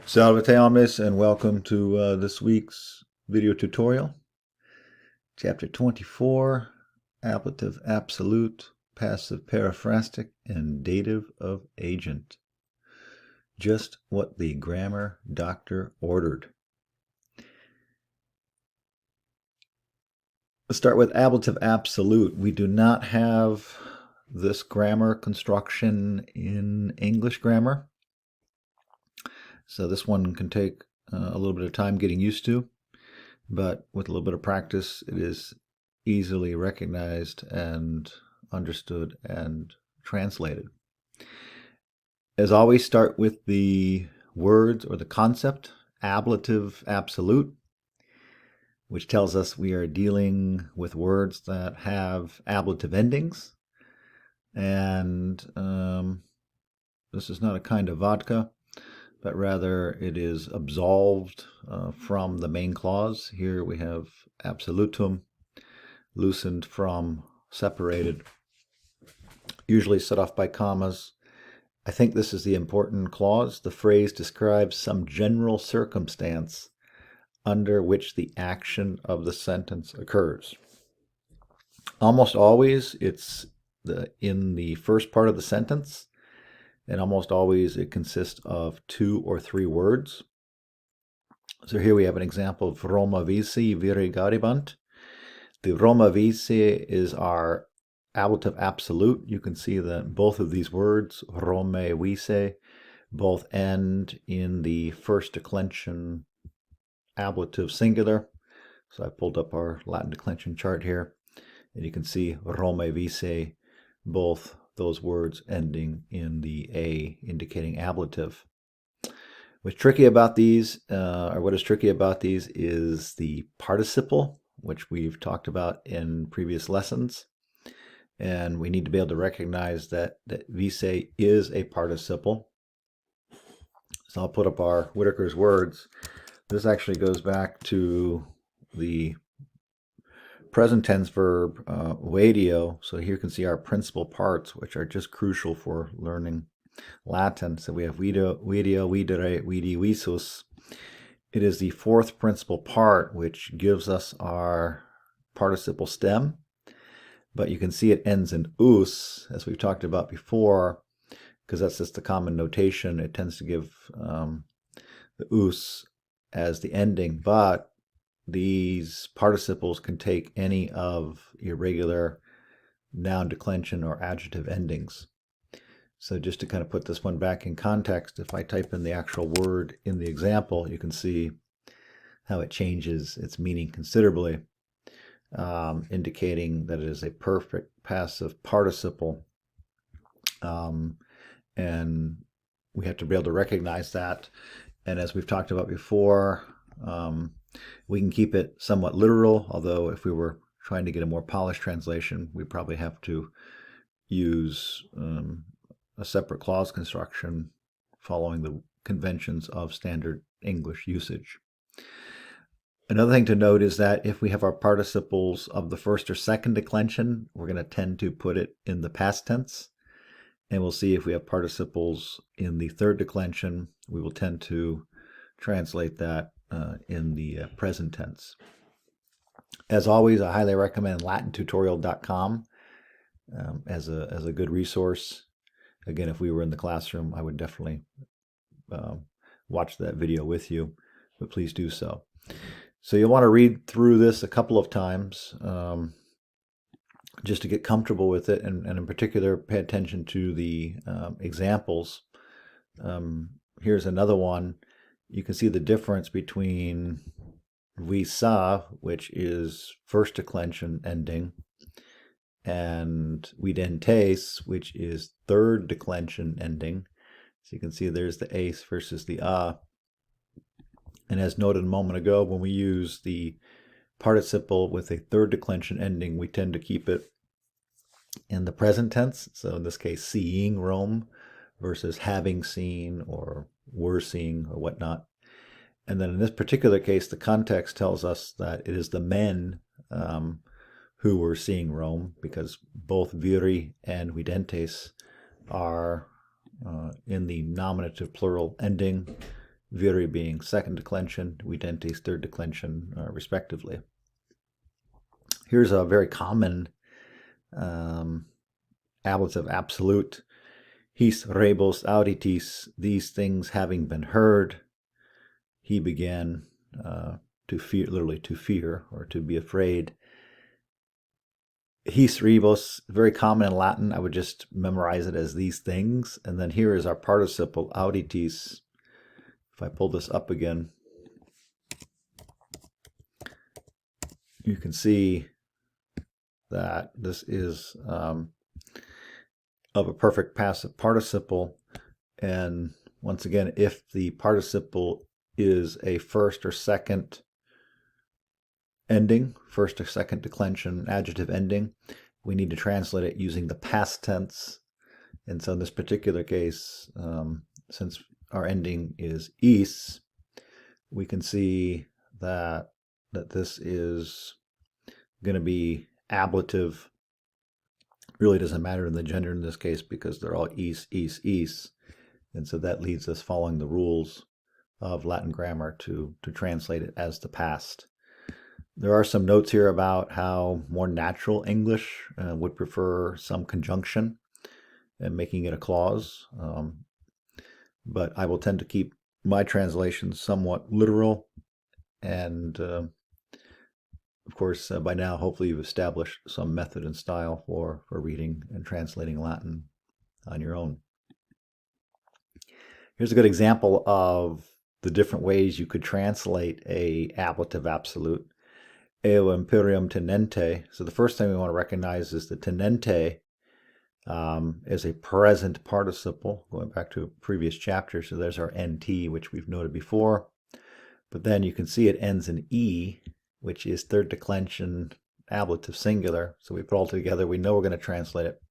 Salve omnes, and welcome to this week's video tutorial. Chapter 24, Ablative Absolute, Passive Periphrastic, and Dative of Agent. Just what the grammar doctor ordered. Let's start with ablative absolute. We do not have this grammar construction in English grammar. So this one can take a little bit of time getting used to, but with a little bit of practice, it is easily recognized and understood and translated. As always, start with the words or the concept, ablative absolute, which tells us we are dealing with words that have ablative endings. And this is not a kind of vodka, but rather it is absolved from the main clause. Here we have absolutum, loosened from, separated, usually set off by commas. I think this is the important clause. The phrase describes some general circumstance under which the action of the sentence occurs. Almost always it's in the first part of the sentence, and almost always it consists of 2 or 3 words. So here we have an example of Roma visi viri garibant. The Roma visi is our ablative absolute. You can see that both of these words, Rome vise, both end in the first declension ablative singular. So I pulled up our Latin declension chart here, and you can see Rome vise, both those words ending in the A, indicating ablative. What's tricky about these, what is tricky about these is the participle, which we've talked about in previous lessons. And we need to be able to recognize that vise is a participle. So I'll put up our Whitaker's words. This actually goes back to the present tense verb video. So here you can see our principal parts, which are just crucial for learning Latin. So we have video, videre, vidi, visus. It is the fourth principal part, which gives us our participle stem. But you can see it ends in us, as we've talked about before, because that's just the common notation. It tends to give the us as the ending, but these participles can take any of irregular noun declension or adjective endings. So just to kind of put this one back in context, if I type in the actual word in the example, you can see how it changes its meaning considerably, indicating that it is a perfect passive participle. And we have to be able to recognize that. And as we've talked about before, we can keep it somewhat literal, although if we were trying to get a more polished translation, we probably have to use a separate clause construction following the conventions of standard English usage. Another thing to note is that if we have our participles of the first or second declension, we're going to tend to put it in the past tense. And we'll see if we have participles in the third declension, we will tend to translate that in the present tense. As always, I highly recommend latintutorial.com as a good resource. Again, if we were in the classroom, I would definitely watch that video with you, but please do so. So you'll want to read through this a couple of times just to get comfortable with it, and in particular, pay attention to the examples. Here's another one. You can see the difference between visa, which is first declension ending, and videntes, which is third declension ending. So you can see there's the ace versus the a. And as noted a moment ago, when we use the participle with a third declension ending, we tend to keep it in the present tense. So in this case, seeing Rome versus having seen or were seeing or whatnot. And then in this particular case, the context tells us that it is the men who were seeing Rome, because both viri and videntes are in the nominative plural ending, viri being second declension, videntes third declension, respectively. Here's a very common ablative absolute. His rebus auditis, these things having been heard, he began to fear, literally to fear or to be afraid. His rebus, very common in Latin. I would just memorize it as these things. And then here is our participle auditis. If I pull this up again, you can see that this is of a perfect passive participle. And once again, if the participle is a first or second ending, first or second declension adjective ending, we need to translate it using the past tense. And so in this particular case, since our ending is is, we can see that this is going to be ablative. Really doesn't matter in the gender in this case because they're all is. And so that leads us, following the rules of Latin grammar, to translate it as the past. There are some notes here about how more natural English would prefer some conjunction and making it a clause. But I will tend to keep my translations somewhat literal. And of course, by now, hopefully you've established some method and style for reading and translating Latin on your own. Here's a good example of the different ways you could translate a ablative absolute. Eo imperium tenente. So the first thing we want to recognize is the tenente is a present participle, going back to a previous chapter. So there's our NT, which we've noted before. But then you can see it ends in E, which is third declension ablative singular. So we put all together. We know we're going to translate it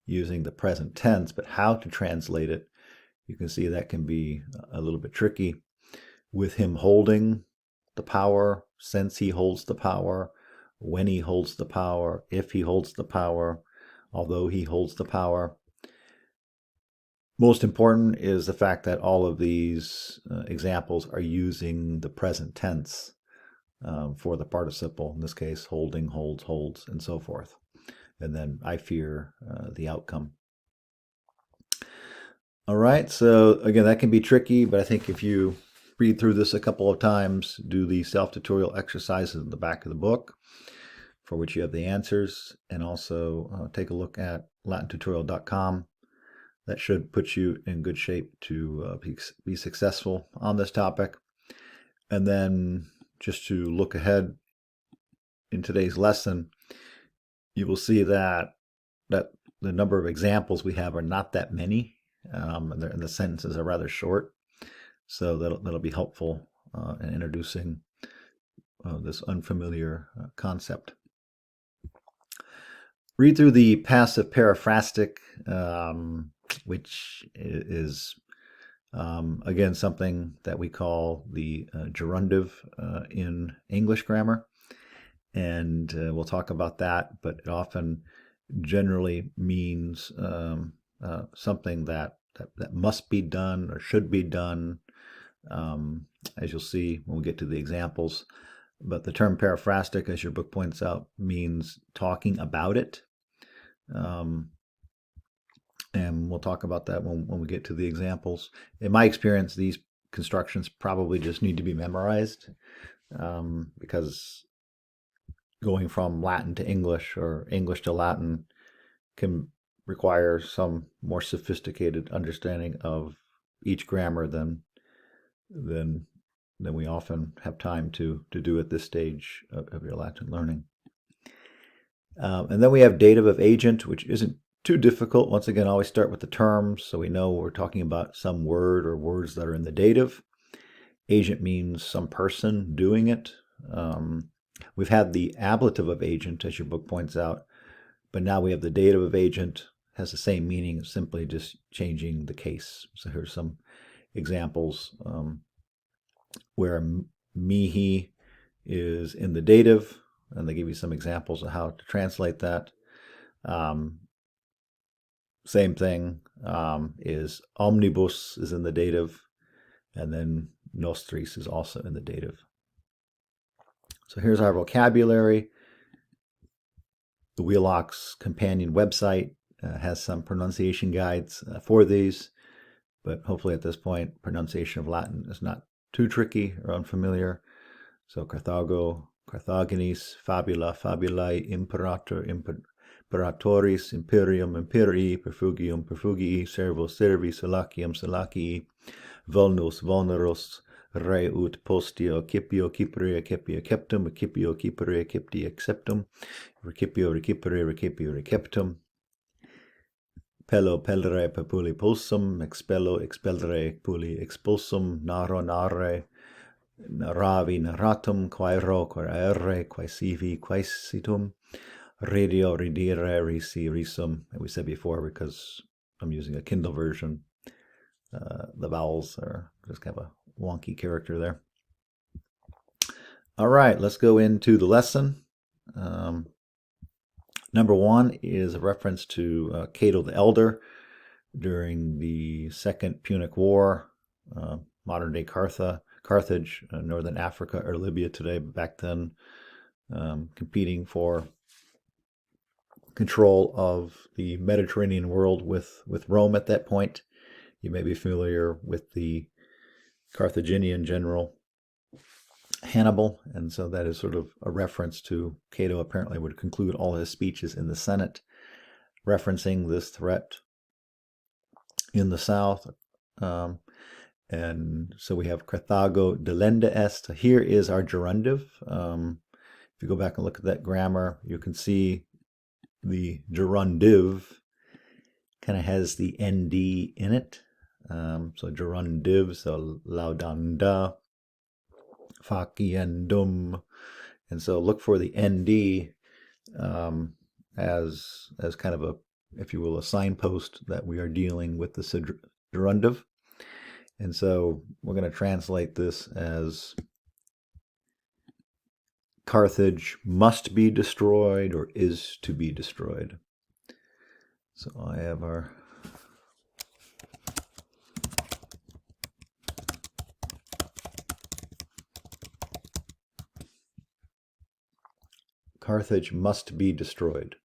using the present tense, but how to translate it, you can see that can be a little bit tricky. With him holding the power, since he holds the power, when he holds the power, if he holds the power, although he holds the power. Most important is the fact that all of these examples are using the present tense for the participle, in this case, holding, holds, holds, and so forth. And then I fear the outcome. All right, so again, that can be tricky, but I think if you read through this a couple of times, do the self-tutorial exercises in the back of the book, for which you have the answers, and also take a look at latintutorial.com. That should put you in good shape to be successful on this topic. And then just to look ahead in today's lesson, you will see that the number of examples we have are not that many, and the sentences are rather short. So that'll be helpful in introducing this unfamiliar concept. Read through the passive paraphrastic, which is again something that we call the gerundive in English grammar, and we'll talk about that. But it often generally means something that must be done or should be done, as you'll see when we get to the examples. But the term paraphrastic, as your book points out, means talking about it. And we'll talk about that when we get to the examples. In my experience, these constructions probably just need to be memorized, because going from Latin to English or English to Latin can require some more sophisticated understanding of each grammar than we often have time to do at this stage of your Latin learning. And then we have dative of agent, which isn't too difficult. Once again, always start with the terms, so we know we're talking about some word or words that are in the dative. Agent means some person doing it. We've had the ablative of agent, as your book points out, but now we have the dative of agent, has the same meaning, simply just changing the case. So here's some examples where mihi is in the dative, and they give you some examples of how to translate that. Same thing is omnibus is in the dative, And then nostris is also in the dative. So here's our vocabulary. The Wheelock's companion website has some pronunciation guides for these, but hopefully at this point, pronunciation of Latin is not too tricky or unfamiliar. So Carthago, Carthaginis, Fabula, Fabulae, Imperator, Imperatoris, Imperium, Imperii, Perfugium, Perfugii, Servus, Servi, Solacium, Solacii, Vulnus, Vulnerus, Re ut postio, Cipio, Cipria, Cipia, Ceptum, Cipio, Cipria, Cipti, Acceptum, Recipio, Recipere, Recipio, Receptum, Pello, Pellere, Pepuli, Pulsum, Expello, Expellere, Puli, Expulsum, Naro, Nare, Naravi, Naratum, Quaero, Quaere, Quaesivi, Quaesitum, Radio, Redire, Risi, Risum. And we said before, because I'm using a Kindle version, the vowels are just kind of a wonky character there. All right, let's go into the lesson. Number one is a reference to Cato the Elder during the Second Punic War, modern-day Carthage, northern Africa, or Libya today, but back then competing for control of the Mediterranean world with Rome at that point. You may be familiar with the Carthaginian general Hannibal, and so that is sort of a reference to Cato apparently would conclude all his speeches in the Senate referencing this threat in the south. And so we have Carthago delenda est. Here is our gerundive. If you go back and look at that grammar, you can see the gerundive kind of has the nd in it. So gerundive, so laudanda, faciendum, and so look for the nd as kind of a, if you will, a signpost that we are dealing with the gerundive. And so we're going to translate this as Carthage must be destroyed or is to be destroyed. So I have our Carthage must be destroyed.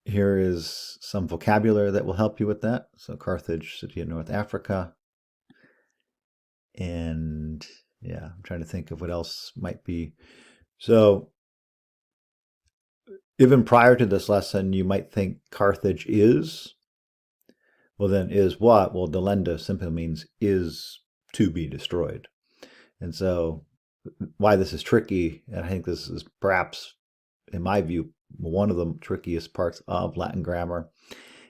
Here is some vocabulary that will help you with that. So Carthage, city in North Africa. And yeah, I'm trying to think of what else might be. So even prior to this lesson, you might think Carthage is. Well, then is what? Well, delenda simply means is to be destroyed. And so why this is tricky, and I think this is perhaps, in my view, one of the trickiest parts of Latin grammar,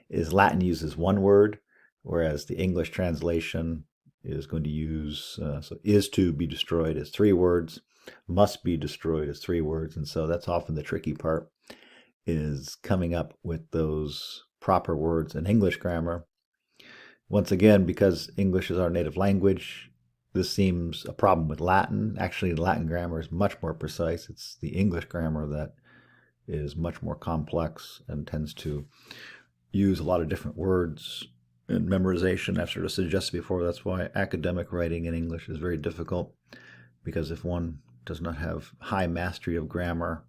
is Latin uses one word, whereas the English translation is going to use, so is to be destroyed is 3 words, must be destroyed is 3 words, and so that's often the tricky part, is coming up with those proper words in English grammar. Once again, because English is our native language, this seems a problem with Latin. Actually, Latin grammar is much more precise. It's the English grammar that is much more complex and tends to use a lot of different words in memorization. I've sort of suggested before, that's why academic writing in English is very difficult, because if one does not have high mastery of grammar,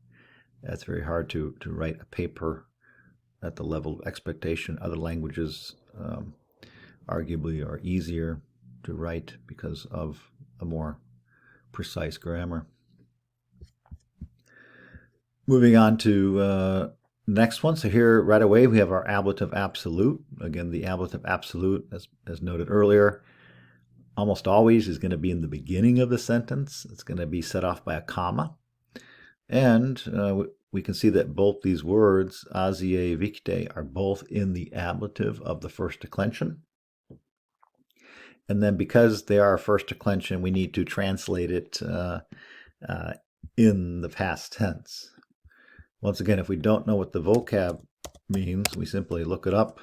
it's very hard to write a paper at the level of expectation. Other languages arguably are easier to write because of a more precise grammar. Moving on to next one. So here right away we have our ablative absolute. Again, the ablative absolute, as noted earlier, almost always is going to be in the beginning of the sentence. It's going to be set off by a comma. And we can see that both these words, asie, victe, are both in the ablative of the first declension. And then because they are first declension, we need to translate it in the past tense. Once again, if we don't know what the vocab means, we simply look it up.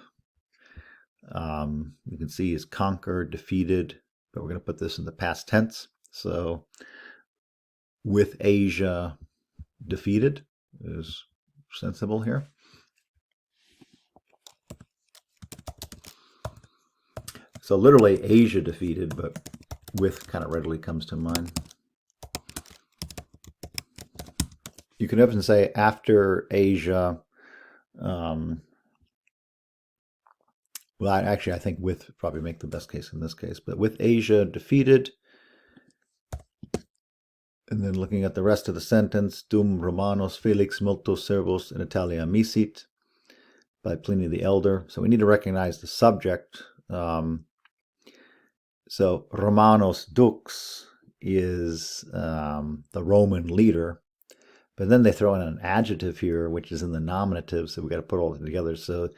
You can see is conquered, defeated, but we're going to put this in the past tense. So with Asia defeated is sensible here. So literally Asia defeated, but with kind of readily comes to mind. You can often say after Asia, well, actually, I think with probably make the best case in this case, but with Asia defeated, and then looking at the rest of the sentence, dum Romanos felix multos servos in Italia misit, by Pliny the Elder. So we need to recognize the subject. So Romanos dux is the Roman leader, but then they throw in an adjective here, which is in the nominative, so we got to put all of it together. So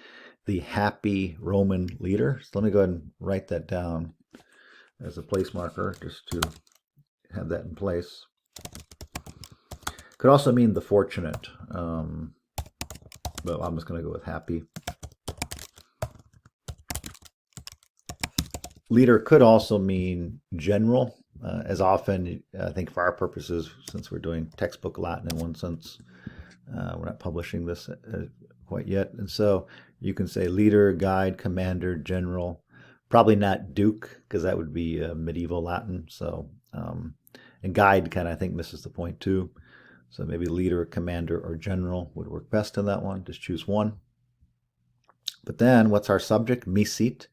the happy Roman leader. So let me go ahead and write that down as a place marker, just to have that in place. Could also mean the fortunate, but I'm just going to go with happy. Leader could also mean general, as often, I think for our purposes, since we're doing textbook Latin in one sense, we're not publishing this quite yet. And so you can say leader, guide, commander, general. Probably not duke, because that would be medieval Latin. So, and guide kind of, I think, misses the point too. So maybe leader, commander, or general would work best in that one. Just choose one. But then what's our subject? Misit.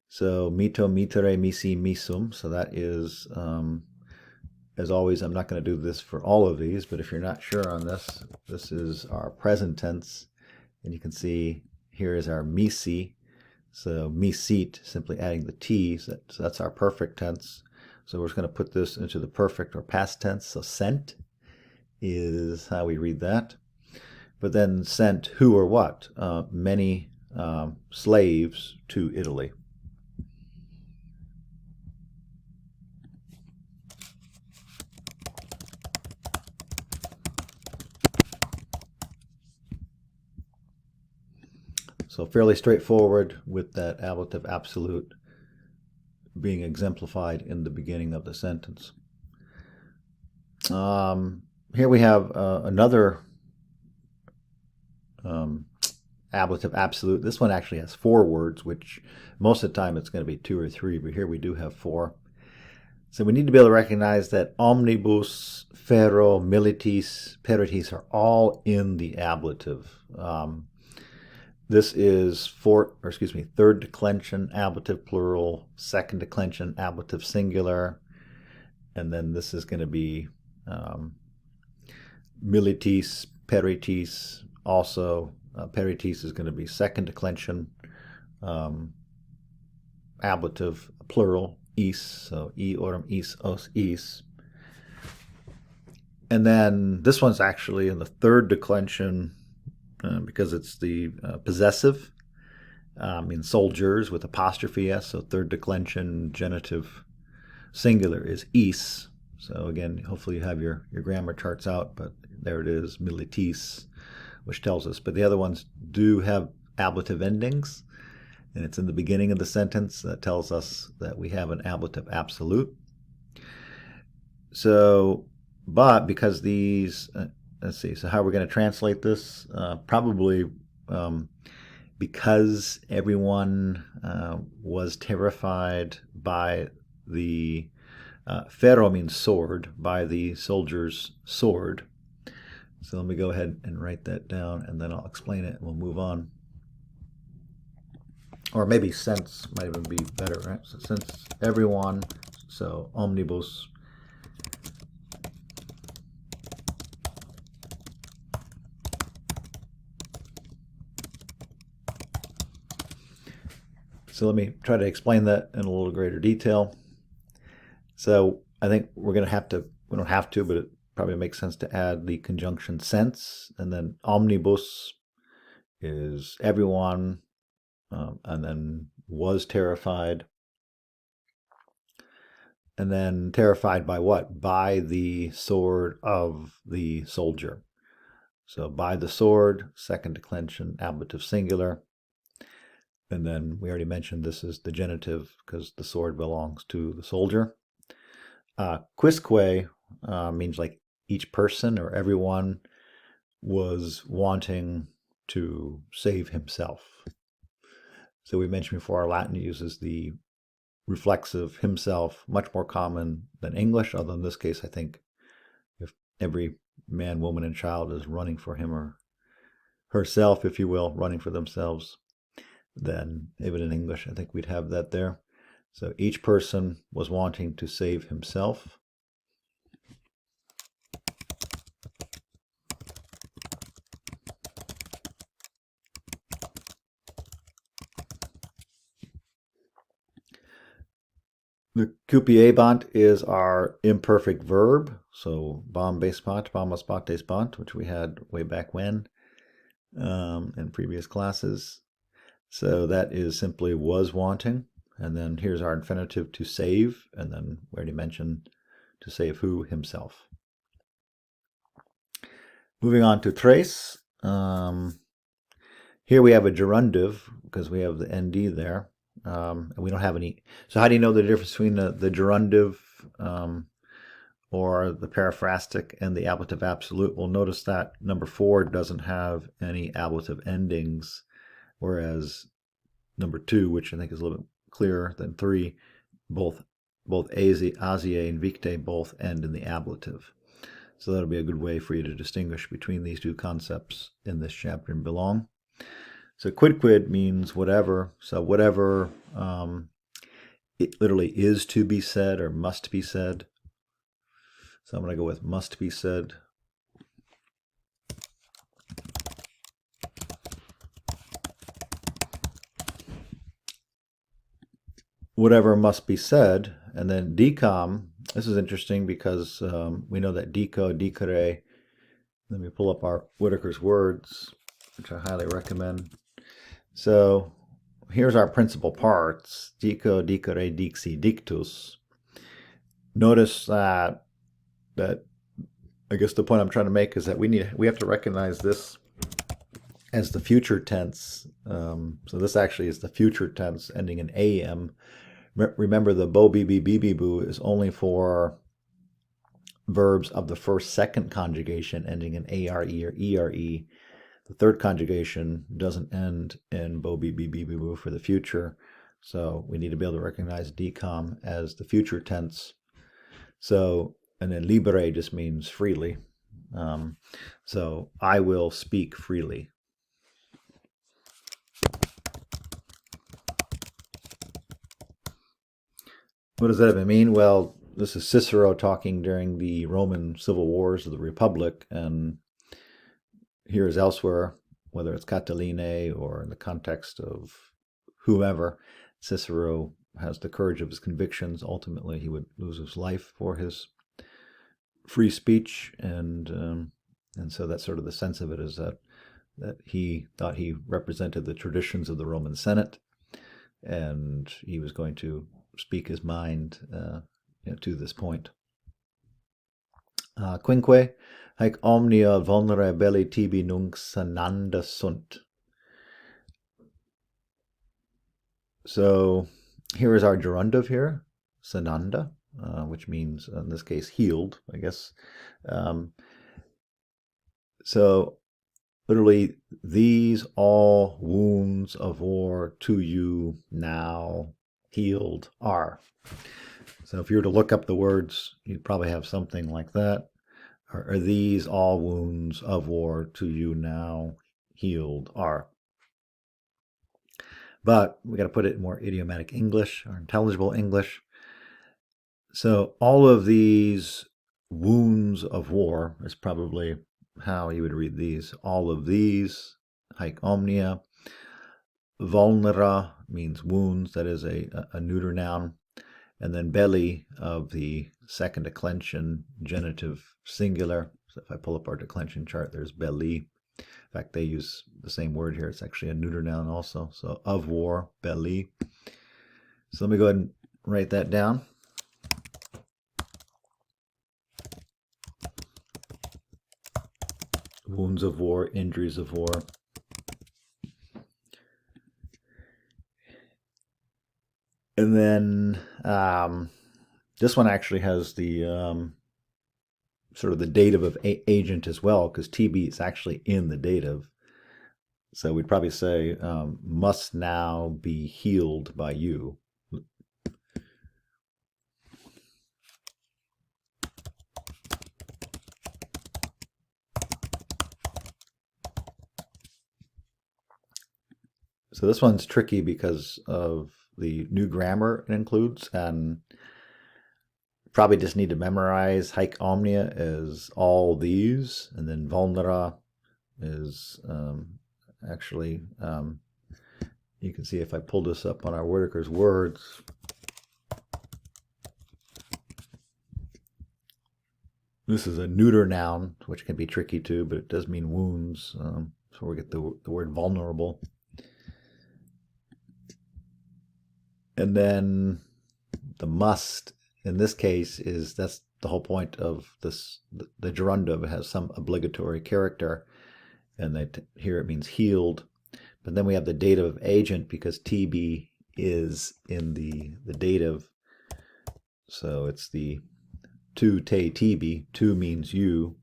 So mito, mitere, misi, misum. So that is, as always, I'm not going to do this for all of these, but if you're not sure on this, this is our present tense. And you can see here is our misi. So misit, simply adding the t. So that's our perfect tense. So we're just going to put this into the perfect or past tense. So sent is how we read that. But then sent who or what? Many slaves to Italy. So fairly straightforward with that ablative absolute being exemplified in the beginning of the sentence. Here we have another ablative absolute. This one actually has 4 words, which most of the time it's going to be 2 or 3, but here we do have 4. So we need to be able to recognize that omnibus, ferro, militis, peritis are all in the ablative. This is third declension ablative plural, second declension ablative singular, and then this is going to be militis, peritis. Also, peritis is going to be second declension ablative plural, is, so e orum is os is. And then this one's actually in the third declension because it's the possessive, in soldiers with apostrophe s, so third declension genitive singular is is. So again, hopefully you have your grammar charts out, but there it is, militis, which tells us. But the other ones do have ablative endings, and it's in the beginning of the sentence that tells us that we have an ablative absolute. So, but because these, let's see, so how we're going to translate this? Probably because everyone was terrified by the ferro means sword, by the soldier's sword. So let me go ahead and write that down, and then I'll explain it, and we'll move on. Or maybe since might even be better, right? So since everyone, so omnibus. So let me try to explain that in a little greater detail. So I think we're going to have to, we don't have to, but it probably makes sense to add the conjunction since, and then omnibus is everyone, and then was terrified. And then terrified by what? By the sword of the soldier. So by the sword, second declension, ablative singular. And then we already mentioned this is the genitive because the sword belongs to the soldier. Quisque means like each person or everyone. was wanting to save himself. So we mentioned before, Latin uses the reflexive himself, much more common than English, although in this case, I think if every man, woman, and child is running for him or herself, if you will, running for themselves, then even in English, I think we'd have that there. So each person was wanting to save himself. The Cupiebant is our imperfect verb, so bombespot, bombespotespont, which we had way back when in previous classes. So that is simply was wanting. And then here's our infinitive to save, and then we already mentioned to save who? Himself. Moving on to trace. Here we have a gerundive because we have the nd there. And we don't have any. So how do you know the difference between the gerundive or the periphrastic and the ablative absolute? Well, notice that number 4 doesn't have any ablative endings, whereas number 2, which I think is a little bit clearer than 3, both asie and victe both end in the ablative. So that'll be a good way for you to distinguish between these two concepts in this chapter in belong. So quidquid means whatever. So whatever it literally is to be said or must be said. So I'm going to go with must be said. Whatever must be said. And then decom, this is interesting because we know that deco, decere, let me pull up our Whitaker's words, which I highly recommend. So here's our principal parts, deco, decere, dixi, dictus. Notice that I guess the point I'm trying to make is that we have to recognize this as the future tense. So this actually is the future tense ending in am. Remember, the bo, be, boo is only for verbs of the first, second conjugation ending in are or ere. The third conjugation doesn't end in bo, be, boo for the future. So we need to be able to recognize decom as the future tense. So, and then libere just means freely. So I will speak freely. What does that even mean? Well, this is Cicero talking during the Roman civil wars of the Republic, and here as elsewhere, whether it's Catiline or in the context of whomever, Cicero has the courage of his convictions. Ultimately, he would lose his life for his free speech, and so that's sort of the sense of it, is that he thought he represented the traditions of the Roman Senate, and he was going to speak his mind to this point. Quinque, haec omnia vulnerabili tibi nunc sananda sunt. So here is our gerundive here, sananda, which means, in this case, healed, I guess. So literally, these all wounds of war to you now healed are. So if you were to look up the words, you'd probably have something like that. Are these all wounds of war to you now healed are? But we got to put it in more idiomatic English or intelligible English. So all of these wounds of war is probably how you would read these. All of these, haec omnia. Vulnera means wounds, that is a neuter noun. And then belly of the second declension, genitive singular. So if I pull up our declension chart, there's belly. In fact, they use the same word here. It's actually a neuter noun also. So of war, belly. So let me go ahead and write that down. Wounds of war, injuries of war. And then this one actually has the sort of the dative of agent as well, because TB is actually in the dative. So we'd probably say must now be healed by you. So this one's tricky because of the new grammar it includes, and probably just need to memorize haec omnia is all these, and then vulnera is actually, you can see if I pull this up on our Whitaker's words, this is a neuter noun, which can be tricky too, but it does mean wounds. So we get the word vulnerable. And then the must, in this case, is that's the whole point of this. The gerundive has some obligatory character, and that here it means healed. But then we have the dative of agent because TB is in the dative. So it's the tu te TB. Tu means you.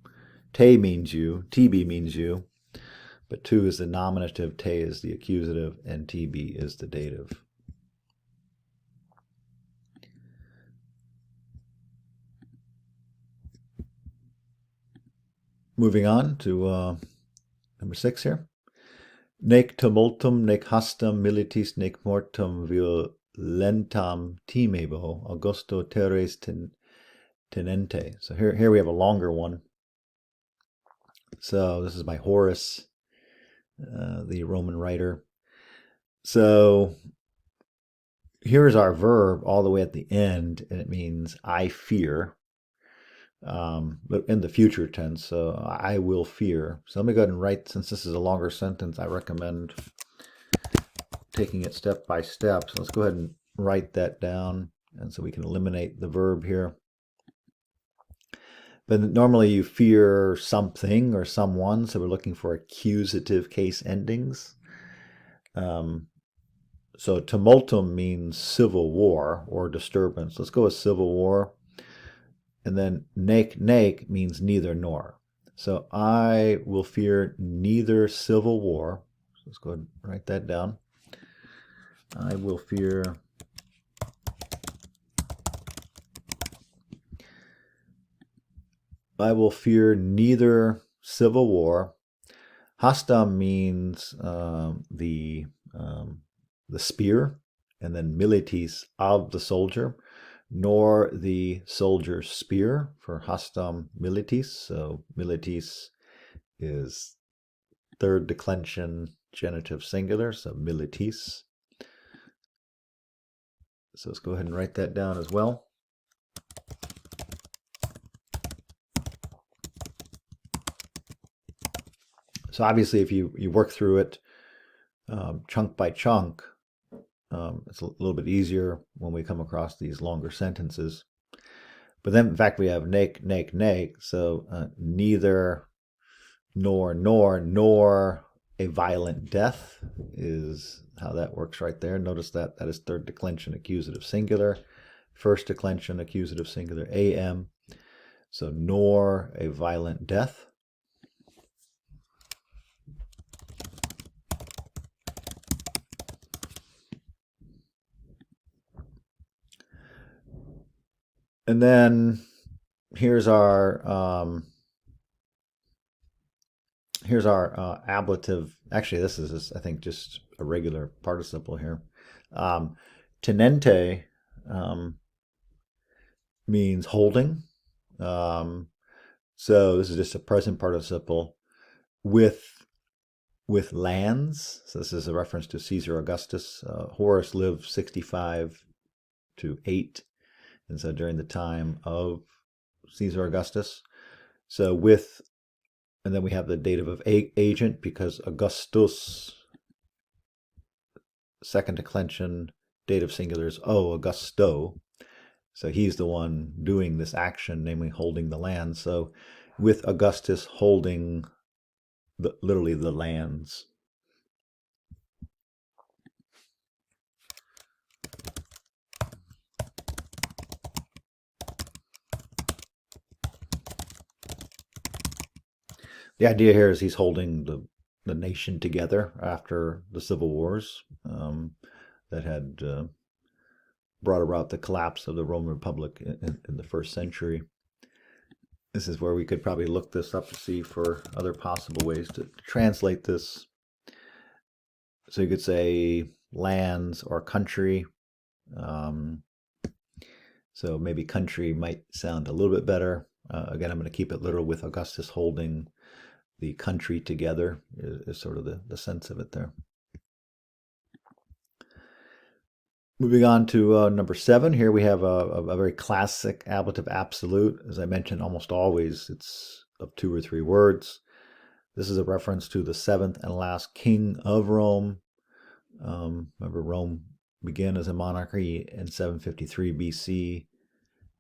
Te means you. TB means you. But tu is the nominative, te is the accusative, and TB is the dative. Moving on to number 6 here. Nec tumultum, nec hastam militis, nec mortem violentam timebo, Augusto teres tenente. So here we have a longer one. So this is by Horace, the Roman writer. So here's our verb all the way at the end, and it means I fear. But in the future tense, so I will fear. So let me go ahead and write, since this is a longer sentence, I recommend taking it step by step. So let's go ahead and write that down, and so we can eliminate the verb here. But normally you fear something or someone, so we're looking for accusative case endings. So tumultum means civil war or disturbance. Let's go with civil war. And then nec means neither nor. So I will fear neither civil war. So let's go ahead and write that down. I will fear neither civil war. Hastam means the spear, and then militis, of the soldier, nor the soldier's spear for hastam militis. So militis is third declension genitive singular, so militis. So let's go ahead and write that down as well. So obviously if you work through it chunk by chunk, it's a little bit easier when we come across these longer sentences. But then, in fact, we have nec. So neither, nor a violent death is how that works right there. Notice that is third declension accusative singular, first declension accusative singular am. So nor a violent death. And then here's our ablative. Actually, this is, I think, just a regular participle here. Tenente means holding. So this is just a present participle with lands. So this is a reference to Caesar Augustus. Horace lived 65 to 8. And so during the time of Caesar Augustus. So with, and then we have the dative of agent because Augustus, second declension, dative singular is Augusto. So he's the one doing this action, namely holding the land. So with Augustus holding literally the lands. The idea here is he's holding the nation together after the civil wars that had brought about the collapse of the Roman Republic in the first century. This is where we could probably look this up to see for other possible ways to translate this. So you could say lands or country. So maybe country might sound a little bit better. Again, I'm going to keep it literal with Augustus holding the country together is sort of the sense of it there. Moving on to number 7, here we have a very classic ablative absolute. As I mentioned, almost always it's of 2 or 3 words. This is a reference to the 7th and last king of Rome. Remember, Rome began as a monarchy in 753 BC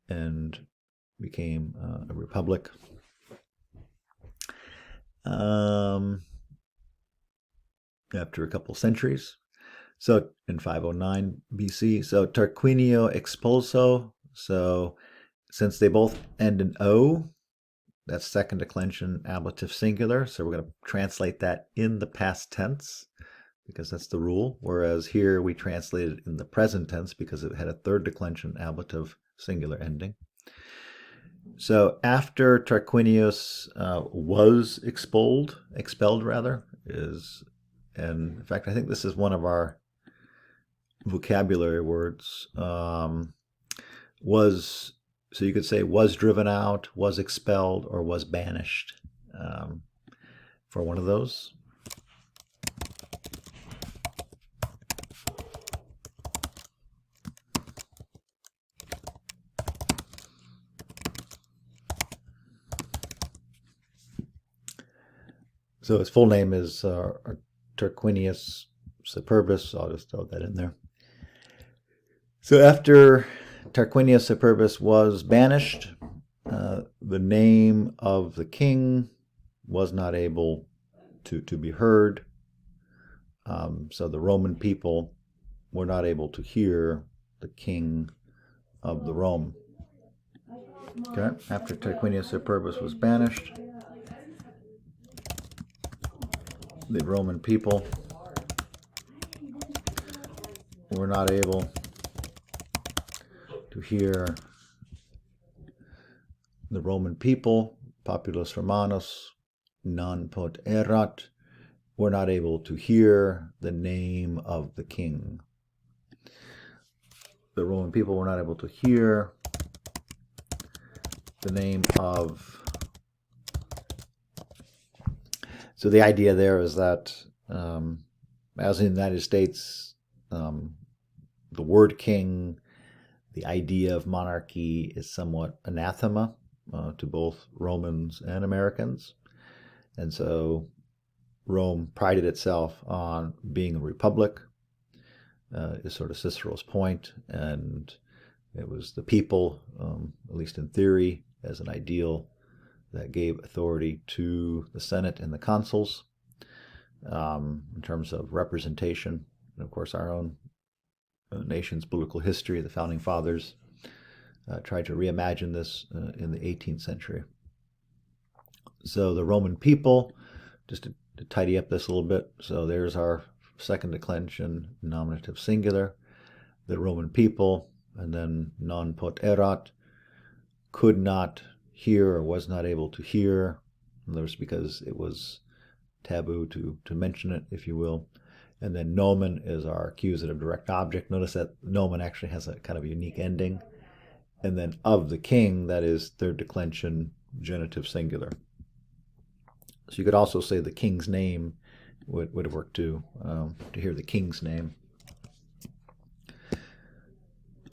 and became a republic. After a couple centuries. So in 509 BC, so Tarquinio expulso. So since they both end in O, that's second declension ablative singular. So we're going to translate that in the past tense because that's the rule. Whereas here we translate it in the present tense because it had a third declension ablative singular ending. So after Tarquinius was expelled, and in fact, I think this is one of our vocabulary words, was, so you could say was driven out, was expelled, or was banished for one of those. So his full name is Tarquinius Superbus. I'll just throw that in there. So after Tarquinius Superbus was banished, the name of the king was not able to be heard. So the Roman people were not able to hear the king of the Rome. Okay, after Tarquinius Superbus was banished, the Roman people were not able to hear the Roman people, populus Romanus non pot erat, were not able to hear the name of the king. The Roman people were not able to hear the name of. So the idea there is that, as in the United States, the word king, the idea of monarchy is somewhat anathema to both Romans and Americans. And so Rome prided itself on being a republic, is sort of Cicero's point, and it was the people, at least in theory, as an ideal that gave authority to the Senate and the consuls in terms of representation. And of course, our own nation's political history, the Founding Fathers, tried to reimagine this in the 18th century. So the Roman people, just to tidy up this a little bit, so there's our second declension nominative singular. The Roman people, and then non pot erat, could not hear or was not able to hear. That was because it was taboo to mention it, if you will. And then nomen is our accusative direct object. Notice that nomen actually has a kind of a unique ending. And then of the king, that is third declension genitive singular. So you could also say the king's name would have worked too, to hear the king's name.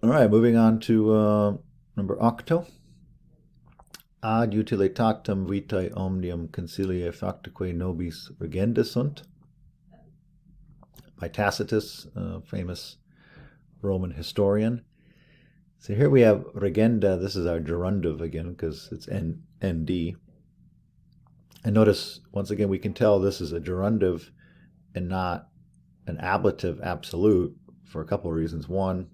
All right, moving on to number 8. Ad utilitatem vitae omnium consilia factaque nobis regenda sunt, by Tacitus, famous Roman historian. So here we have regenda. This is our gerundive again because it's ND. And notice, once again, we can tell this is a gerundive and not an ablative absolute for a couple of reasons. One,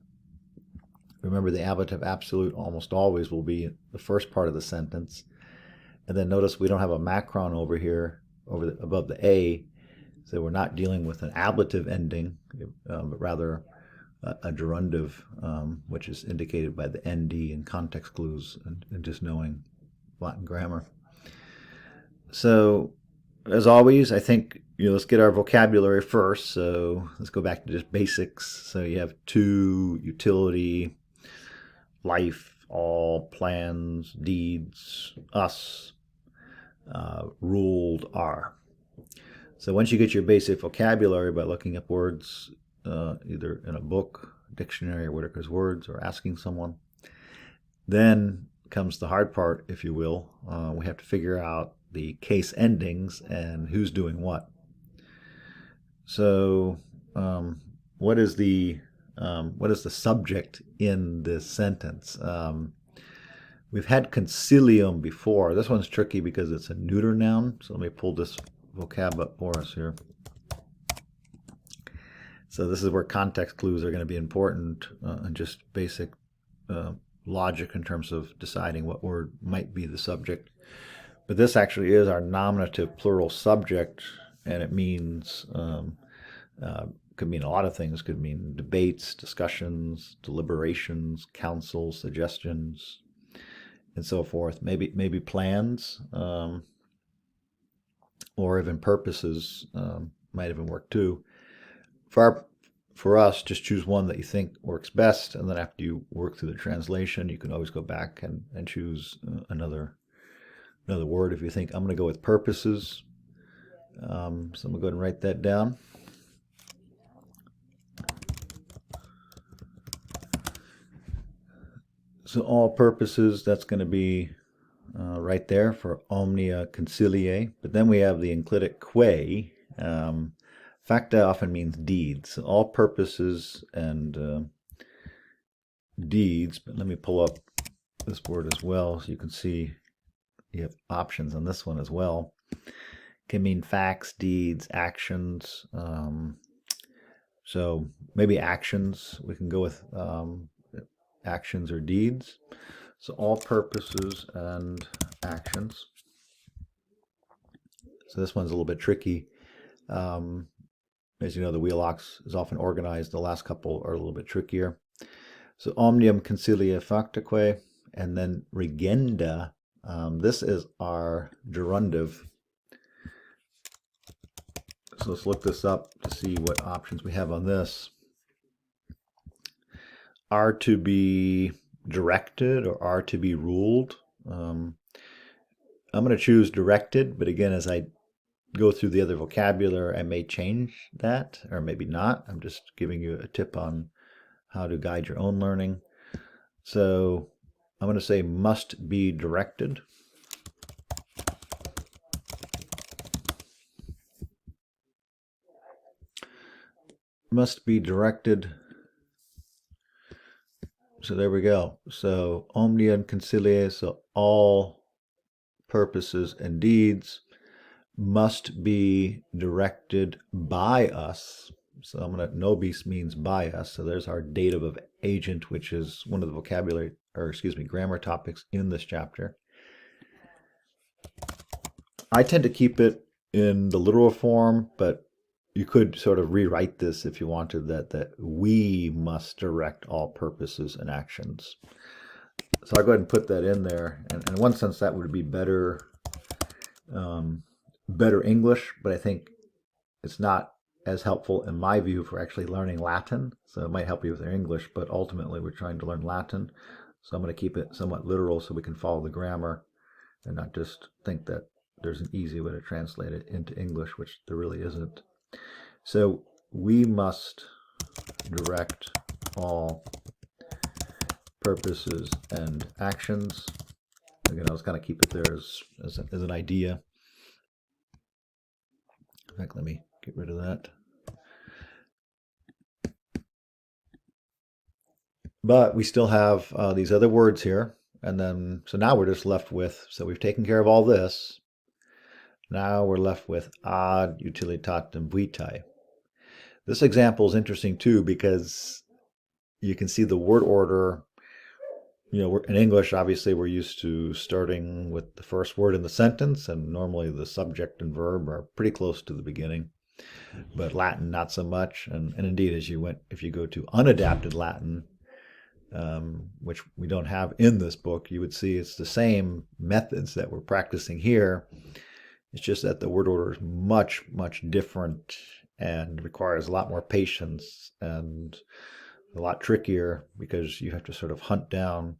remember the ablative absolute almost always will be the first part of the sentence. And then notice we don't have a macron over here above the A, so we're not dealing with an ablative ending, but rather a gerundive, which is indicated by the nd and context clues and just knowing Latin grammar. So, as always, I think let's get our vocabulary first. So let's go back to just basics. So you have to, utility, life, all, plans, deeds, us, ruled, are. So once you get your basic vocabulary by looking up words either in a book, dictionary, or Whitaker's Words, or asking someone, then comes the hard part, if you will. We have to figure out the case endings and who's doing what. So what is the subject in this sentence? We've had concilium before. This one's tricky because it's a neuter noun. So let me pull this vocab up for us here. So this is where context clues are going to be important and just basic logic in terms of deciding what word might be the subject. But this actually is our nominative plural subject, and it means could mean a lot of things. Could mean debates, discussions, deliberations, counsels, suggestions, and so forth. Maybe plans, or even purposes might even work too. For us, just choose one that you think works best, and then after you work through the translation, you can always go back and choose another word if you think. I'm going to go with purposes. So I'm going to go ahead and write that down. So all purposes, that's going to be right there for omnia concilie. But then we have the enclitic que. Facta often means deeds. So all purposes and deeds. But let me pull up this word as well so you can see you have options on this one as well. Can mean facts, deeds, actions. So maybe actions. We can go with actions or deeds. So all purposes and actions. So this one's a little bit tricky. As you know, the wheel ox is often organized. The last couple are a little bit trickier. So omnium concilia factaque, and then regenda. This is our gerundive. So let's look this up to see what options we have on this. Are to be directed or are to be ruled. I'm going to choose directed, but again, as I go through the other vocabulary, I may change that, or maybe not. I'm just giving you a tip on how to guide your own learning. So I'm going to say must be directed. Must be directed. So there we go. So omnia concilia, so all purposes and deeds must be directed by us. So I'm going to, nobis means by us. So there's our dative of agent, which is one of the vocabulary, or excuse me, grammar topics in this chapter. I tend to keep it in the literal form, but you could sort of rewrite this if you wanted, that we must direct all purposes and actions. So I'll go ahead and put that in there. And in one sense, that would be better English, but I think it's not as helpful in my view for actually learning Latin. So it might help you with your English, but ultimately we're trying to learn Latin. So I'm going to keep it somewhat literal so we can follow the grammar and not just think that there's an easy way to translate it into English, which there really isn't. So we must direct all purposes and actions. Again, I was kind of keep it there as an idea. In fact, let me get rid of that. But we still have these other words here. And then, so now we're just left with, so we've taken care of all this. Now we're left with ad utilitatem vitae. This example is interesting too because you can see the word order in English, obviously, we're used to starting with the first word in the sentence, and normally the subject and verb are pretty close to the beginning. But Latin, not so much. And indeed, if you go to unadapted Latin, which we don't have in this book, you would see it's the same methods that we're practicing here. It's just that the word order is much, much different and requires a lot more patience and a lot trickier because you have to sort of hunt down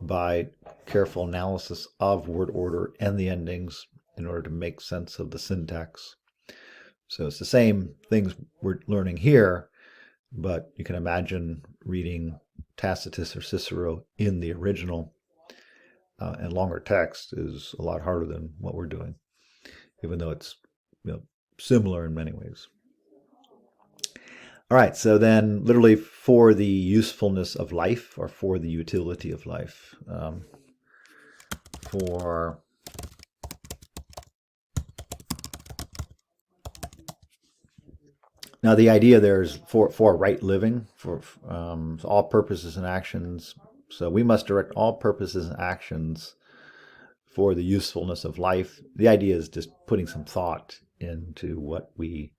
by careful analysis of word order and the endings in order to make sense of the syntax. So it's the same things we're learning here, but you can imagine reading Tacitus or Cicero in the original and longer text is a lot harder than what we're doing, even though it's similar in many ways. All right, so then literally for the usefulness of life or for the utility of life. For Now the idea there is for right living, for all purposes and actions. So we must direct all purposes and actions for the usefulness of life. The idea is just putting some thought into what we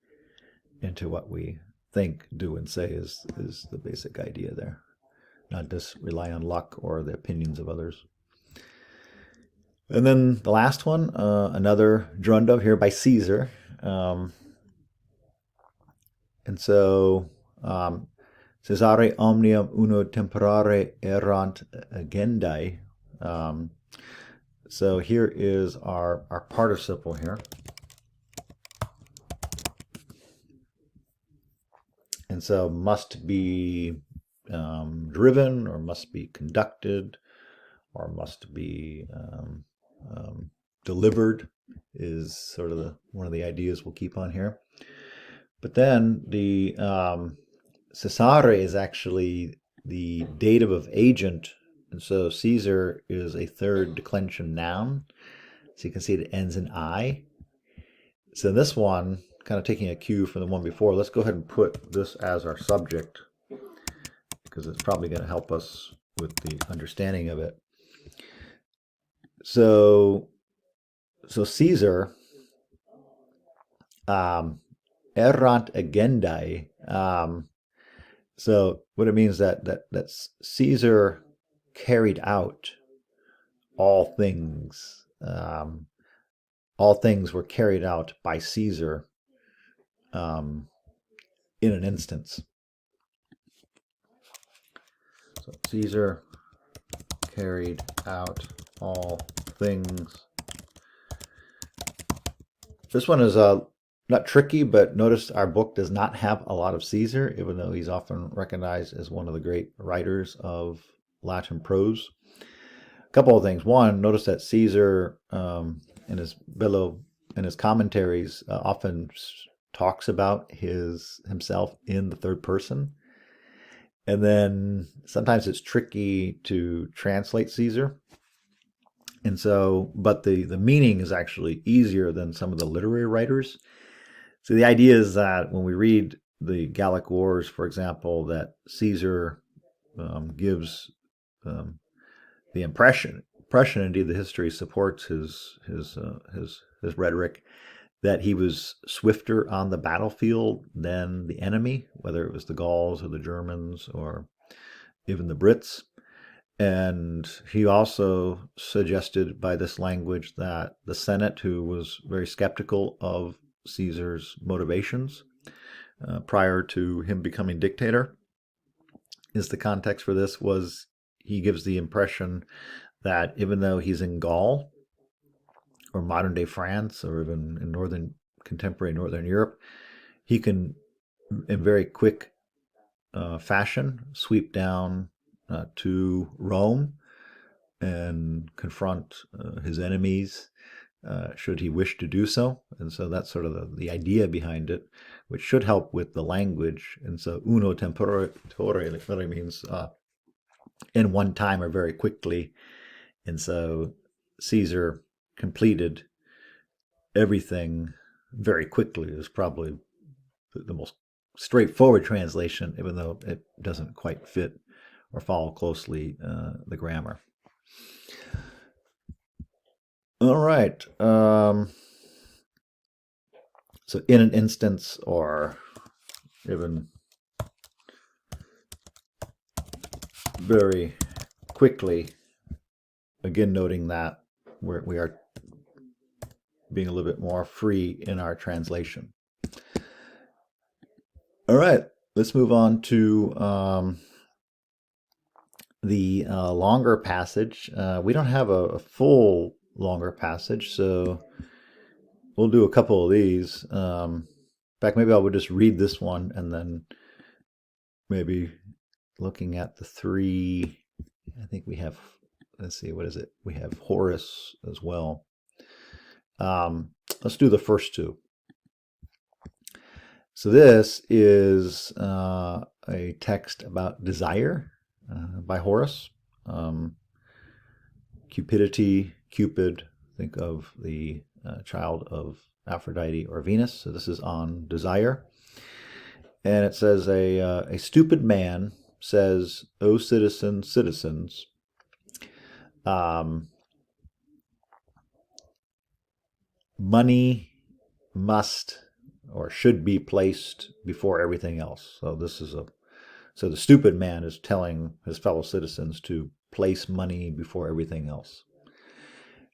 think, do, and say is the basic idea there. Not just rely on luck or the opinions of others. And then the last one, another Drundo here by Caesar. And so, Caesare omnium uno temporare errant agendae. So here is our participle here. And so must be driven, or must be conducted, or must be delivered is sort of one of the ideas we'll keep on here. But then the Caesare is actually the dative of agent, and so Caesar is a third declension noun. So you can see it ends in I. So this one, kind of taking a cue from the one before, let's go ahead and put this as our subject because it's probably going to help us with the understanding of it. So Caesar, errant agendae. So what it means that Caesar carried out all things. All things were carried out by Caesar in an instance. So Caesar carried out all things. This one is not tricky, but notice our book does not have a lot of Caesar, even though he's often recognized as one of the great writers of Latin prose. A couple of things. One, notice that Caesar in his commentaries often talks about himself in the third person. And then sometimes it's tricky to translate Caesar. And so, but the meaning is actually easier than some of the literary writers. So the idea is that when we read the Gallic Wars, for example, that Caesar gives the impression, indeed the history supports his rhetoric, that he was swifter on the battlefield than the enemy, whether it was the Gauls or the Germans or even the Brits. And he also suggested by this language that the Senate, who was very skeptical of Caesar's motivations prior to him becoming dictator, is the context for this, was he gives the impression that even though he's in Gaul or modern day France or even in contemporary Northern Europe, he can in very quick fashion sweep down to Rome and confront his enemies should he wish to do so. And so that's sort of the idea behind it, which should help with the language. And so uno tempore literally means in one time or very quickly. And so Caesar completed everything very quickly is probably the most straightforward translation, even though it doesn't quite fit follow closely the grammar. All right. So in an instance, or even very quickly, again noting that we are being a little bit more free in our translation. All right, let's move on to the longer passage. We don't have a full longer passage, so we'll do a couple of these. In fact, maybe I would just read this one and then maybe looking at the three. I think we have, let's see, what is it? We have Horace as well. Let's do the first two. So this is a text about desire by Horace. Cupidity, Cupid, think of the child of Aphrodite or Venus. So this is on desire. And it says, a stupid man says, "O citizens, money must or should be placed before everything else." So this is so the stupid man is telling his fellow citizens to place money before everything else.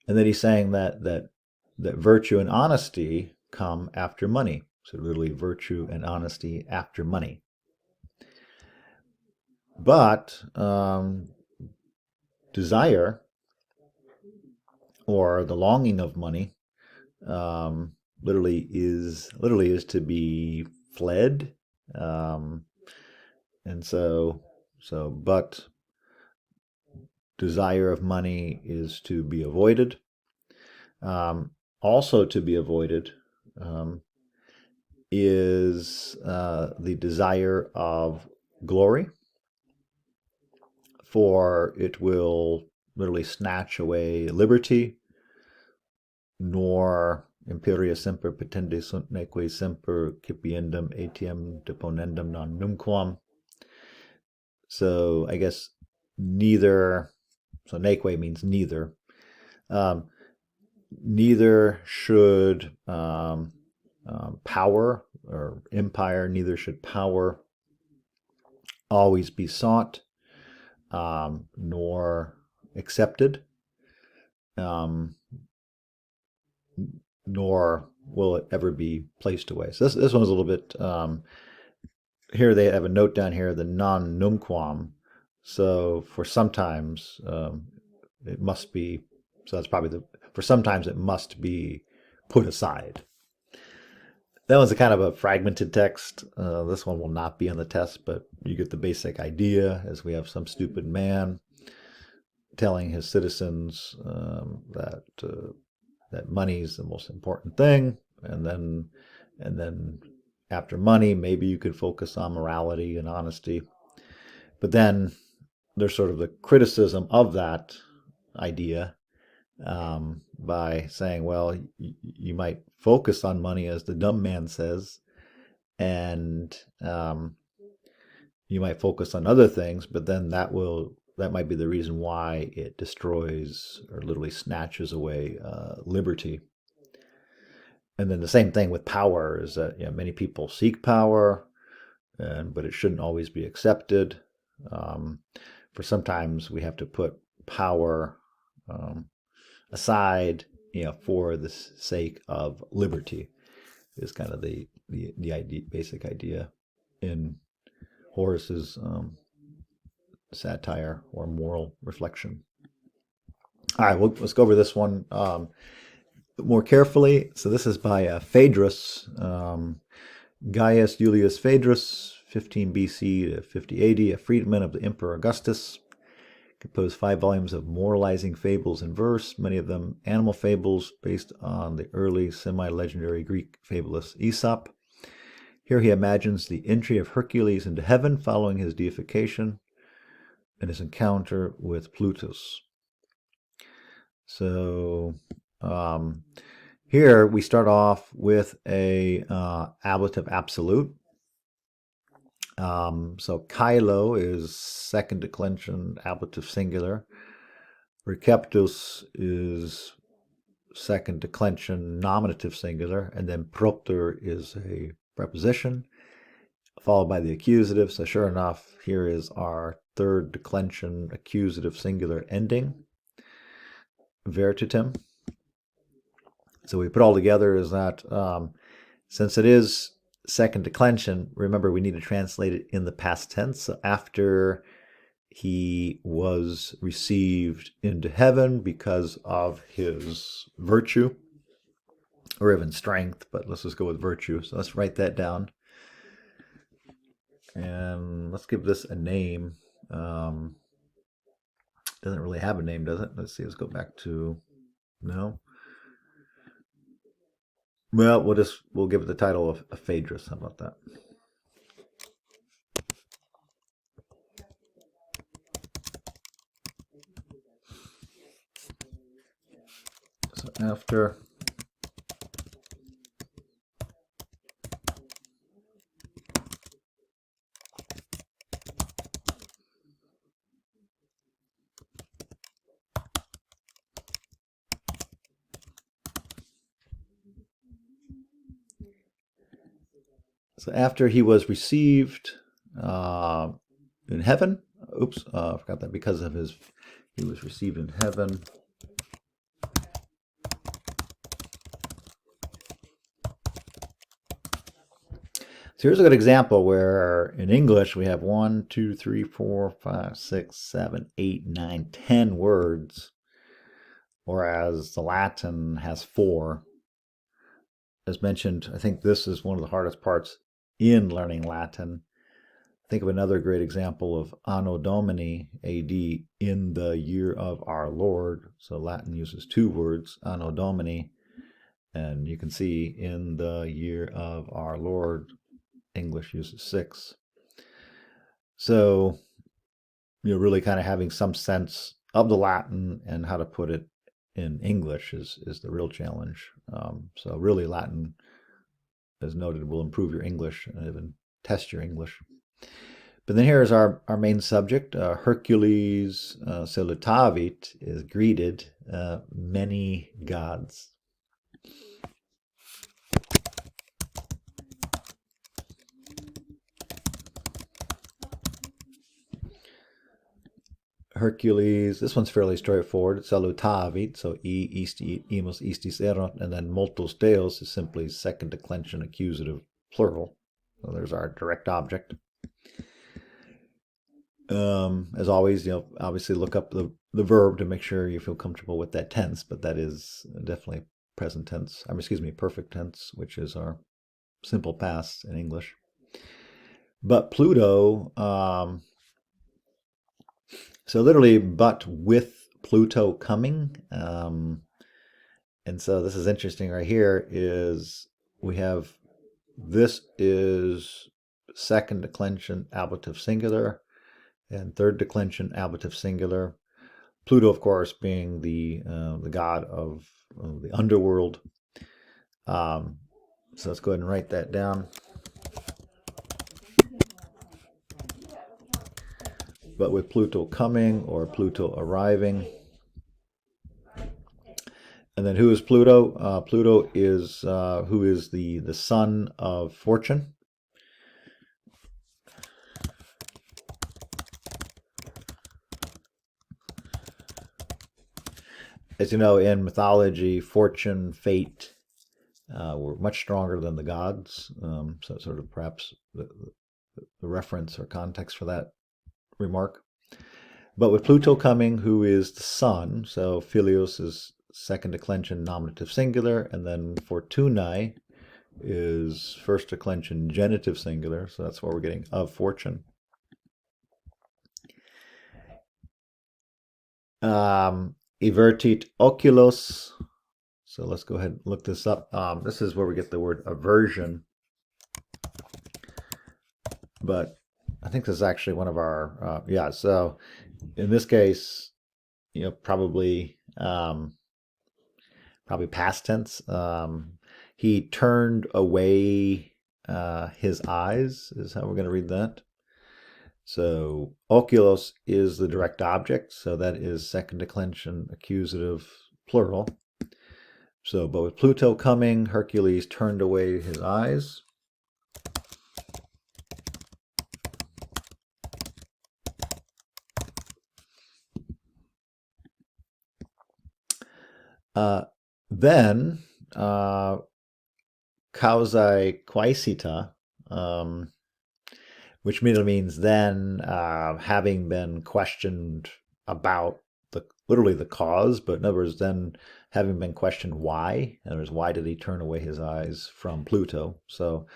And then he's saying that virtue and honesty come after money. So literally virtue and honesty after money. But desire, or the longing of money, literally is to be fled, and so but desire of money is to be avoided. Also to be avoided is the desire of glory, for it will literally snatch away liberty. Nor imperia semper petende sunt neque semper cipiendum etiam deponendum non numquam. So I guess neither, so neque means neither. Neither should power or empire, neither should power always be sought, nor accepted, nor will it ever be placed away. So this one's a little bit, here they have a note down here, the non numquam. So for sometimes it must be, so that's probably for sometimes it must be put aside. That was a kind of a fragmented text. This one will not be on the test, but you get the basic idea, as we have some stupid man telling his citizens that money is the most important thing, and then after money, maybe you could focus on morality and honesty. But then there's sort of the criticism of that idea, by saying, well, you might focus on money, as the dumb man says, and you might focus on other things, but then that might be the reason why it destroys or literally snatches away liberty. And then the same thing with power is that many people seek power, but it shouldn't always be accepted. For sometimes we have to put power aside, for the sake of liberty. Is kind of the idea, basic idea in Horace's satire or moral reflection. All right, let's go over this one more carefully. So this is by Phaedrus, Gaius Julius Phaedrus, 15 BC to 50 AD, a freedman of the Emperor Augustus. Composed 5 volumes of moralizing fables in verse, many of them animal fables based on the early semi-legendary Greek fabulist Aesop. Here he imagines the entry of Hercules into heaven following his deification and his encounter with Plutus. So here we start off with a ablative absolute. So Kylo is second declension ablative singular. Receptus is second declension nominative singular, and then propter is a preposition followed by the accusative. So sure enough, here is our third declension accusative singular ending, vertitem. So we put all together is that since it is second declension, remember we need to translate it in the past tense. So after he was received into heaven because of his virtue, or even strength, but let's just go with virtue. So let's write that down. And let's give this a name. Doesn't really have a name, does it? Let's see, let's go back to, no. Well, we'll give it the title of Phaedrus. How about that? So after he was received in heaven. Oops, I forgot that. Because of his, he was received in heaven. So here's a good example where in English we have 1, 2, 3, 4, 5, 6, 7, 8, 9, 10 words, whereas the Latin has 4. As mentioned, I think this is one of the hardest parts in learning Latin. Think of another great example of Anno Domini, AD, in the year of our Lord. So Latin uses 2 words, Anno Domini, and you can see in the year of our Lord, English uses 6. So you're really kind of having some sense of the Latin and how to put it in English is the real challenge. So really Latin, as noted, will improve your English and even test your English. But then here's our main subject. Hercules salutavit is greeted many gods. Hercules, this one's fairly straightforward. Salutavit, so imus istis erat, and then multos deos is simply second declension accusative plural. So there's our direct object. As always, obviously look up the verb to make sure you feel comfortable with that tense, but that is definitely present tense. Perfect tense, which is our simple past in English. But Pluto, so literally, but with Pluto coming. And so this is interesting right here is we have, this is second declension ablative singular and third declension ablative singular. Pluto, of course, being the god of the underworld. So let's go ahead and write that down. But with Pluto coming or Pluto arriving. And then who is Pluto? Pluto is who is the son of Fortune. As you know, in mythology, fortune, fate were much stronger than the gods. So sort of perhaps the reference or context for that remark. But with Pluto coming, who is the sun, so Philios is second declension nominative singular, and then Fortunae is first declension genitive singular, so that's where we're getting of fortune. Evertit oculos. So let's go ahead and look this up. This is where we get the word aversion. But I think this is actually one of our, yeah, so in this case, probably past tense. He turned away his eyes is how we're going to read that. So oculos is the direct object, so that is second declension accusative plural. So, but with Pluto coming, Hercules turned away his eyes. Then, causae quaesita, which means then having been questioned about literally the cause, but in other words, then having been questioned why. In other words, why did he turn away his eyes from Pluto? So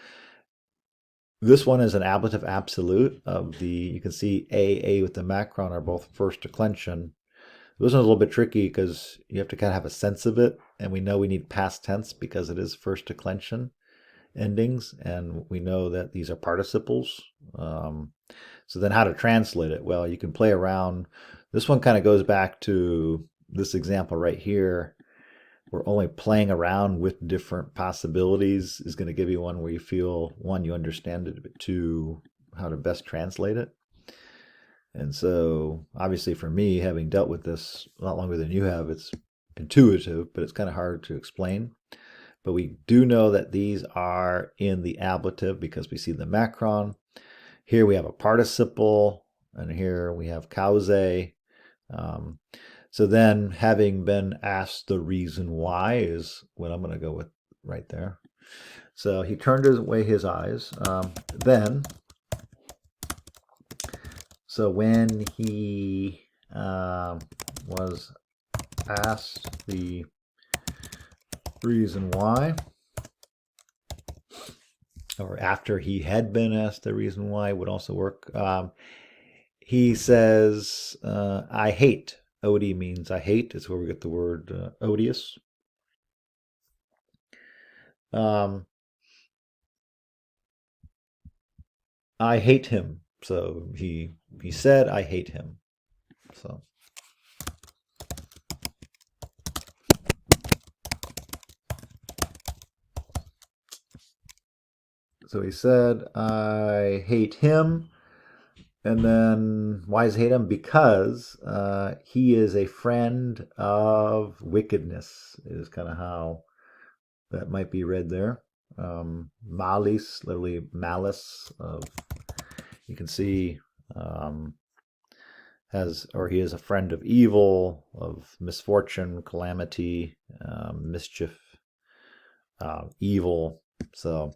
this one is an ablative absolute of the, you can see A with the macron are both first declension. This one's a little bit tricky because you have to kind of have a sense of it, and we know we need past tense because it is first declension endings, and we know that these are participles. So then how to translate it? Well, you can play around. This one kind of goes back to this example right here. We're only playing around with different possibilities is going to give you one where you feel, one, you understand it, but two, how to best translate it. And so obviously for me, having dealt with this a lot longer than you have, it's intuitive, but it's kind of hard to explain. But we do know that these are in the ablative because we see the macron. Here we have a participle, and here we have causae. So then, having been asked the reason why is what I'm going to go with right there. So he turned away his eyes. So when he was asked the reason why, or after he had been asked the reason why, would also work. He says, I hate. Odi means I hate. It's where we get the word odious. I hate him. So he said, I hate him. So he said, I hate him. And then why does he hate him? Because he is a friend of wickedness, is kind of how that might be read there. Malis, literally malice. You can see he is a friend of evil, of misfortune, calamity, mischief, evil. So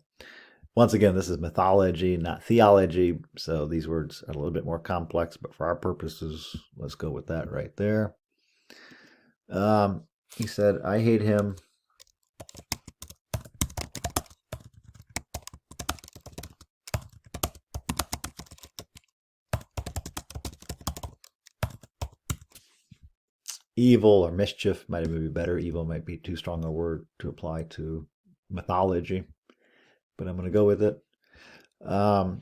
once again, this is mythology, not theology, so these words are a little bit more complex, but for our purposes, let's go with that right there. He said, I hate him. Evil or mischief might even be better. Evil might be too strong a word to apply to mythology, but I'm going to go with it. I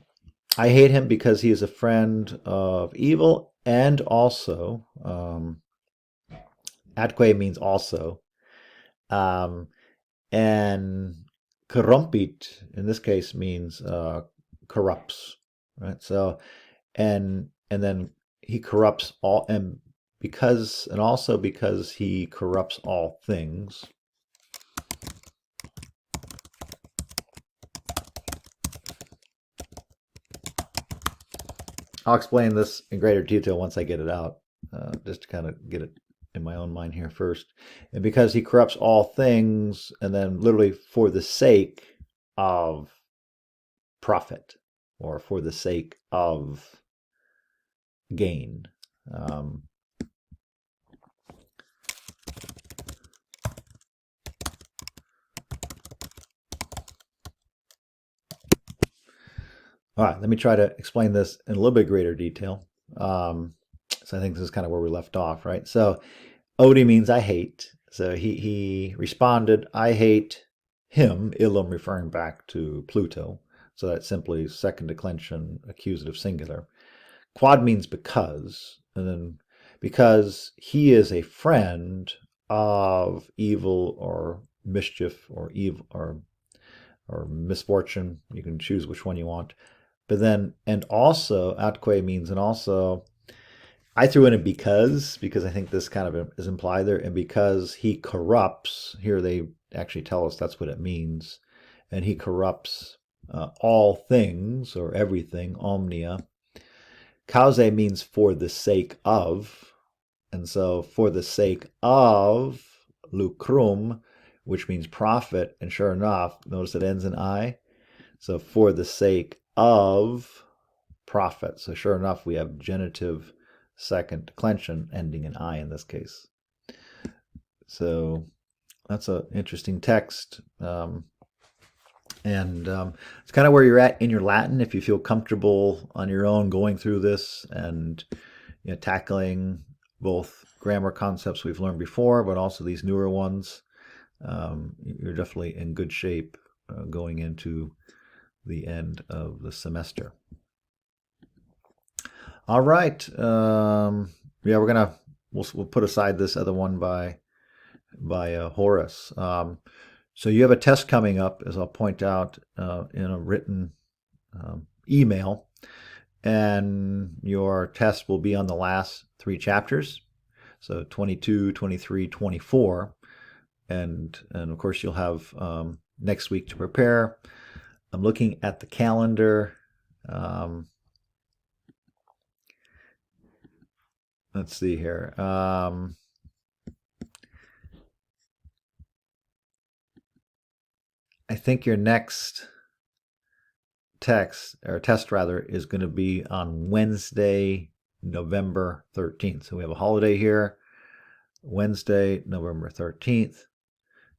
hate him because he is a friend of evil, and also, atque means also, and corrompit in this case means corrupts, right? So, and then he corrupts all, and also because he corrupts all things. I'll explain this in greater detail once I get it out, just to kind of get it in my own mind here first. And because he corrupts all things, and then literally for the sake of profit or for the sake of gain. All right, let me try to explain this in a little bit greater detail. So I think this is kind of where we left off, right? So Odi means I hate. So he responded, I hate him, illum referring back to Pluto. So that's simply second declension accusative singular. Quad means because, and then because he is a friend of evil or mischief or evil or misfortune. You can choose which one you want. But then, and also, atque means and also. I threw in a because I think this kind of is implied there, and because he corrupts, here they actually tell us that's what it means, and he corrupts all things or everything, omnia. Cause means for the sake of, and so for the sake of lucrum, which means profit, and sure enough, notice it ends in I. So for the sake of profit. So sure enough, we have genitive second declension ending in I in this case. So that's an interesting text. It's kind of where you're at in your Latin. If you feel comfortable on your own going through this and tackling both grammar concepts we've learned before, but also these newer ones, you're definitely in good shape going into the end of the semester. All right. Yeah, we'll put aside this other one by Horace. So you have a test coming up, as I'll point out in a written email, and your test will be on the last 3 chapters. So 22, 23, 24, and of course you'll have next week to prepare. I'm looking at the calendar. Let's see here. I think your next test rather is going to be on Wednesday, November 13th. So we have a holiday here, Wednesday, November 13th.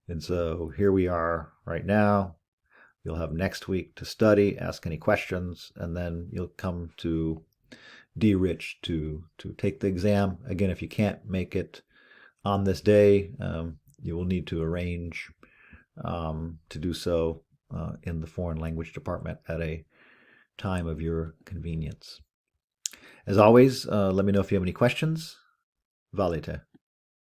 And so here we are right now. You'll have next week to study, ask any questions, and then you'll come to D-Rich to take the exam. Again, if you can't make it on this day, you will need to arrange to do so in the foreign language department at a time of your convenience. As always, let me know if you have any questions. Valete.